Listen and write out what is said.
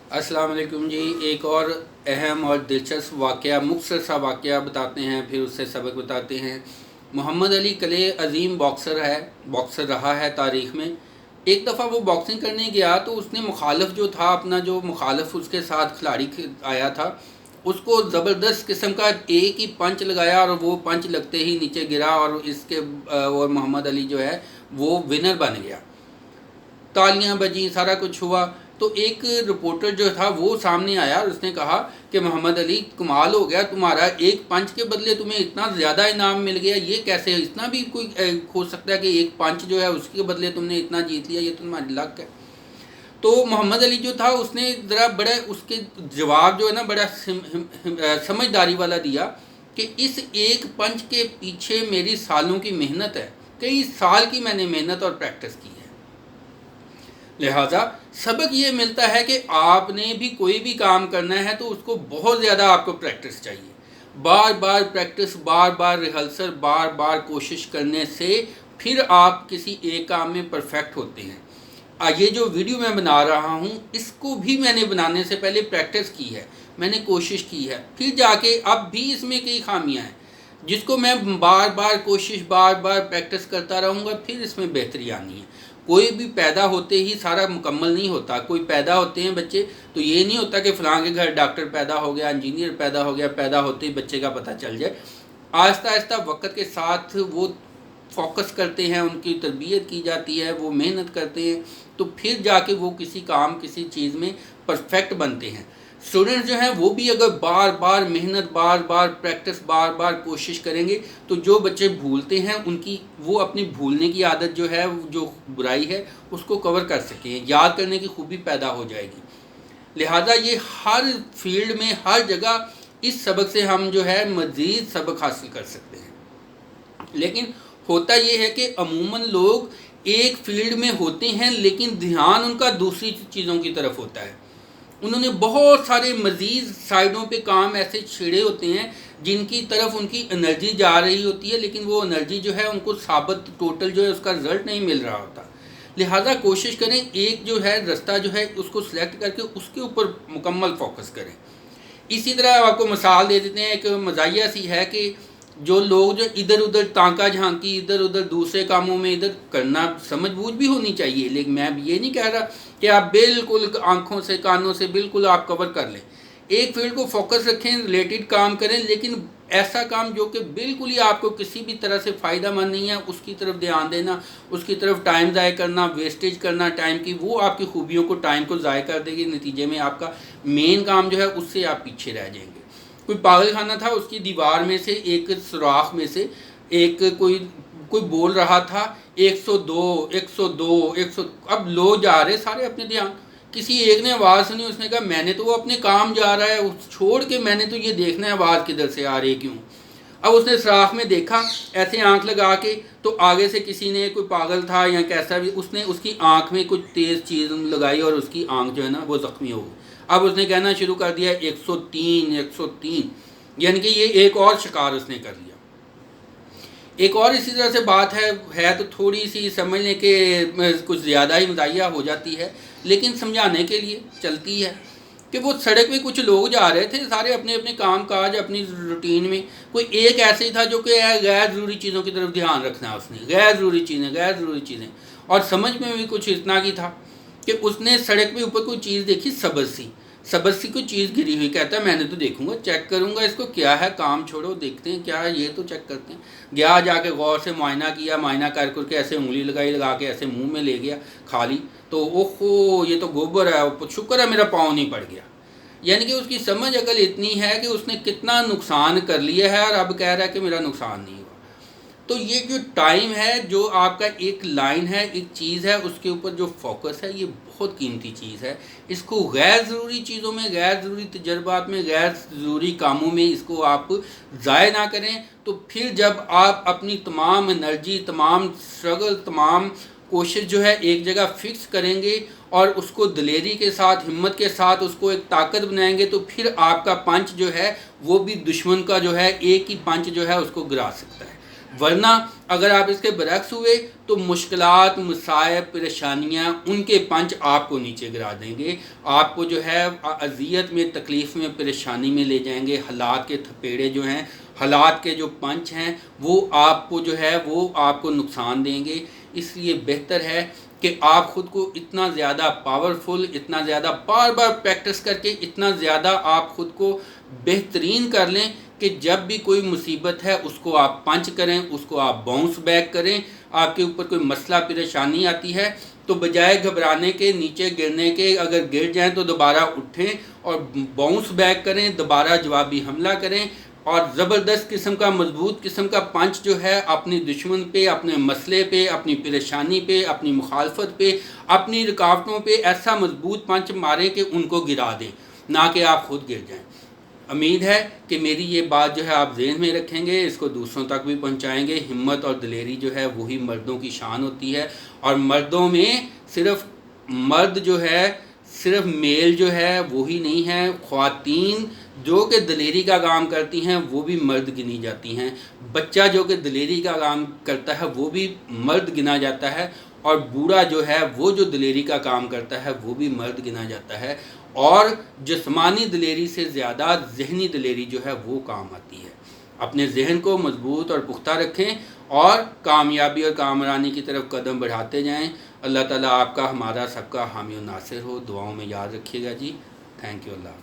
अस्सलाम वालेकुम जी। एक और अहम और दिलचस्प वाक़या, मुख्तसर सा वाक़या बताते हैं, फिर उससे सबक बताते हैं। मोहम्मद अली कले अजीम बॉक्सर रहा है तारीख़ में। एक दफ़ा वो बॉक्सिंग करने गया तो उसने मुखालफ जो था, अपना जो मुखालफ उसके साथ खिलाड़ी आया था, उसको ज़बरदस्त किस्म का एक ही पंच लगाया और वो पंच लगते ही नीचे गिरा और और मोहम्मद अली जो है वो विनर बन गया। तालियां बजी, सारा कुछ हुआ। तो एक रिपोर्टर जो था वो सामने आया और उसने कहा कि मोहम्मद अली, कमाल हो गया तुम्हारा, एक पंच के बदले तुम्हें इतना ज़्यादा इनाम मिल गया, ये कैसे? इतना भी कोई हो सकता है कि एक पंच जो है उसके बदले तुमने इतना जीत लिया, ये तो तुम्हारी लक है। तो मोहम्मद अली जो था उसने ज़रा बड़ा उसके जवाब जो है ना बड़ा समझदारी वाला दिया कि इस एक पंच के पीछे मेरी सालों की मेहनत है, कई साल की मैंने मेहनत और प्रैक्टिस की है। लिहाजा सबक ये मिलता है कि आपने भी कोई भी काम करना है तो उसको बहुत ज़्यादा आपको प्रैक्टिस चाहिए। बार बार प्रैक्टिस, बार बार रिहर्सल, बार बार कोशिश करने से फिर आप किसी एक काम में परफेक्ट होते हैं। ये जो वीडियो मैं बना रहा हूँ इसको भी मैंने बनाने से पहले प्रैक्टिस की है, मैंने कोशिश की है, फिर जाके अब भी इसमें कई खामियां हैं जिसको मैं बार बार कोशिश, बार बार प्रैक्टिस करता रहूँगा, फिर इसमें बेहतरी आनी है। कोई भी पैदा होते ही सारा मुकम्मल नहीं होता। कोई पैदा होते हैं बच्चे तो ये नहीं होता कि फ़लाँ के घर डॉक्टर पैदा हो गया, इंजीनियर पैदा हो गया, पैदा होते ही बच्चे का पता चल जाए। आहिस्ता आहिस्ता वक्त के साथ वो फोकस करते हैं, उनकी तरबियत की जाती है, वो मेहनत करते हैं, तो फिर जाके वो किसी काम, किसी चीज़ में परफेक्ट बनते हैं। स्टूडेंट्स जो हैं वो भी अगर बार बार मेहनत, बार बार प्रैक्टिस, बार बार कोशिश करेंगे तो जो बच्चे भूलते हैं उनकी वो अपनी भूलने की आदत जो है, जो बुराई है, उसको कवर कर सकें, याद करने की खूबी पैदा हो जाएगी। लिहाजा ये हर फील्ड में, हर जगह इस सबक से हम जो है मज़ीद सबक हासिल कर सकते हैं। लेकिन होता ये है कि अमूमन लोग एक फील्ड में होते हैं लेकिन ध्यान उनका दूसरी चीज़ों की तरफ होता है। उन्होंने बहुत सारे मज़ीद साइडों पे काम ऐसे छेड़े होते हैं जिनकी तरफ उनकी एनर्जी जा रही होती है, लेकिन वो एनर्जी जो है उनको साबित टोटल जो है उसका रिज़ल्ट नहीं मिल रहा होता। लिहाजा कोशिश करें एक जो है रास्ता जो है उसको सिलेक्ट करके उसके ऊपर मुकम्मल फोकस करें। इसी तरह आपको मिसाल दे देते हैं, एक मज़ाहिया सी है कि जो लोग जो इधर उधर तांका झांकी, इधर उधर दूसरे कामों में इधर करना समझ बूझ भी होनी चाहिए, लेकिन मैं ये नहीं कह रहा कि आप बिल्कुल आंखों से, कानों से बिल्कुल आप कवर कर लें। एक फील्ड को फोकस रखें, रिलेटेड काम करें, लेकिन ऐसा काम जो कि बिल्कुल ही आपको किसी भी तरह से फ़ायदा मंद नहीं है उसकी तरफ ध्यान देना, उसकी तरफ टाइम ज़ाय करना, वेस्टेज करना टाइम की, वो आपकी खूबियों को, टाइम को ज़ाय कर देगी। नतीजे में आपका मेन काम जो है उससे आप पीछे रह जाएंगे। कोई पागल खाना था, उसकी दीवार में से एक सुराख में से एक कोई कोई बोल रहा था 102 102 100। अब लोग जा रहे सारे अपने ध्यान, किसी एक ने आवाज़ सुनी, उसने कहा मैंने तो वो अपने काम जा रहा है, उस छोड़ के मैंने तो ये देखना है आवाज़ किधर से आ रही है, क्यों। अब उसने सुराख में देखा ऐसे आंख लगा के, तो आगे से किसी ने, कोई पागल था या कैसा भी, उसने उसकी आंख में कुछ तेज़ चीज़ लगाई और उसकी आंख जो है ना वो ज़ख्मी हो गई। अब उसने कहना शुरू कर दिया 103 103, यानी कि ये एक और शिकार उसने कर लिया। एक और इसी तरह से बात है तो थोड़ी सी समझने के कुछ ज़्यादा ही मज़ाहिया हो जाती है, लेकिन समझाने के लिए चलती है कि वो सड़क पे कुछ लोग जा रहे थे, सारे अपने अपने काम काज, अपनी रूटीन में। कोई एक ऐसे ही था जो कि गैर ज़रूरी चीज़ों की तरफ ध्यान रखना, उसने गैर ज़रूरी चीज़ें, और समझ में भी कुछ इतना की था कि उसने सड़क पे ऊपर कोई चीज़ देखी, सब्ज़ सी कोई चीज़ गिरी हुई। कहता है मैंने तो देखूंगा, चेक करूंगा इसको क्या है, काम छोड़ो देखते हैं क्या है, ये तो चेक करते हैं। गया, जाके गौर से मुआयना किया, मुआयना करके ऐसे उंगली लगा के ऐसे मुंह में ले गया, खा ली, तो ओहो ये तो गोबर है, शुक्र है मेरा पाँव नहीं पड़ गया। यानी कि उसकी समझ अकल इतनी है कि उसने कितना नुकसान कर लिया है और अब कह रहा है कि मेरा नुकसान नहीं हुआ। तो ये जो टाइम है, जो आपका एक लाइन है, एक चीज़ है, उसके ऊपर जो फोकस है, ये बहुत कीमती चीज़ है। इसको गैर ज़रूरी चीज़ों में, गैर ज़रूरी तजर्बात में, गैर ज़रूरी कामों में इसको आप ज़ाय ना करें। तो फिर जब आप अपनी तमाम एनर्जी, तमाम स्ट्रगल, तमाम कोशिश जो है एक जगह फिक्स करेंगे और उसको दिलेरी के साथ, हिम्मत के साथ उसको एक ताकत बनाएंगे, तो फिर आपका पंच जो है वो भी दुश्मन का जो है एक ही पंच जो है उसको गिरा सकता है। ورنہ اگر آپ اس کے برعکس ہوئے تو مشکلات، مصائب، پریشانیاں، ان کے پنچ آپ کو نیچے گرا دیں گے، آپ کو جو ہے اذیت میں، تکلیف میں، پریشانی میں لے جائیں گے۔ حالات کے تھپیڑے جو ہیں، حالات کے جو پنچ ہیں، وہ آپ کو جو ہے وہ آپ کو نقصان دیں گے۔ اس لیے بہتر ہے کہ آپ خود کو اتنا زیادہ پاورفل، اتنا زیادہ بار بار پریکٹس کر کے اتنا زیادہ آپ خود کو بہترین کر لیں کہ جب بھی کوئی مصیبت ہے اس کو آپ پنچ کریں، اس کو آپ باؤنس بیک کریں۔ آپ کے اوپر کوئی مسئلہ، پریشانی آتی ہے تو بجائے گھبرانے کے، نیچے گرنے کے، اگر گر جائیں تو دوبارہ اٹھیں اور باؤنس بیک کریں، دوبارہ جوابی حملہ کریں، اور زبردست قسم کا، مضبوط قسم کا پنچ جو ہے اپنی دشمن پہ، اپنے مسئلے پہ، اپنی پریشانی پہ، اپنی مخالفت پہ، اپنی رکاوٹوں پہ ایسا مضبوط پنچ ماریں کہ ان کو گرا دیں، نہ کہ آپ خود گر جائیں۔ امید ہے کہ میری یہ بات جو ہے آپ ذہن میں رکھیں گے، اس کو دوسروں تک بھی پہنچائیں گے۔ ہمت اور دلیری جو ہے وہی مردوں کی شان ہوتی ہے، اور مردوں میں صرف مرد جو ہے، صرف میل جو ہے وہی نہیں ہے، خواتین جو کہ دلیری کا کام کرتی ہیں وہ بھی مرد گنی جاتی ہیں، بچہ جو کہ دلیری کا کام کرتا ہے وہ بھی مرد گنا جاتا ہے، اور بوڑھا جو ہے وہ جو دلیری کا کام کرتا ہے وہ بھی مرد گنا جاتا ہے۔ اور جسمانی دلیری سے زیادہ ذہنی دلیری جو ہے وہ کام آتی ہے۔ اپنے ذہن کو مضبوط اور پختہ رکھیں اور کامیابی اور کامرانی کی طرف قدم بڑھاتے جائیں۔ اللہ تعالیٰ آپ کا، ہمارا، سب کا حامی و ناصر ہو۔ دعاؤں میں یاد رکھیے گا جی۔ Thank you. اللہ حافظ۔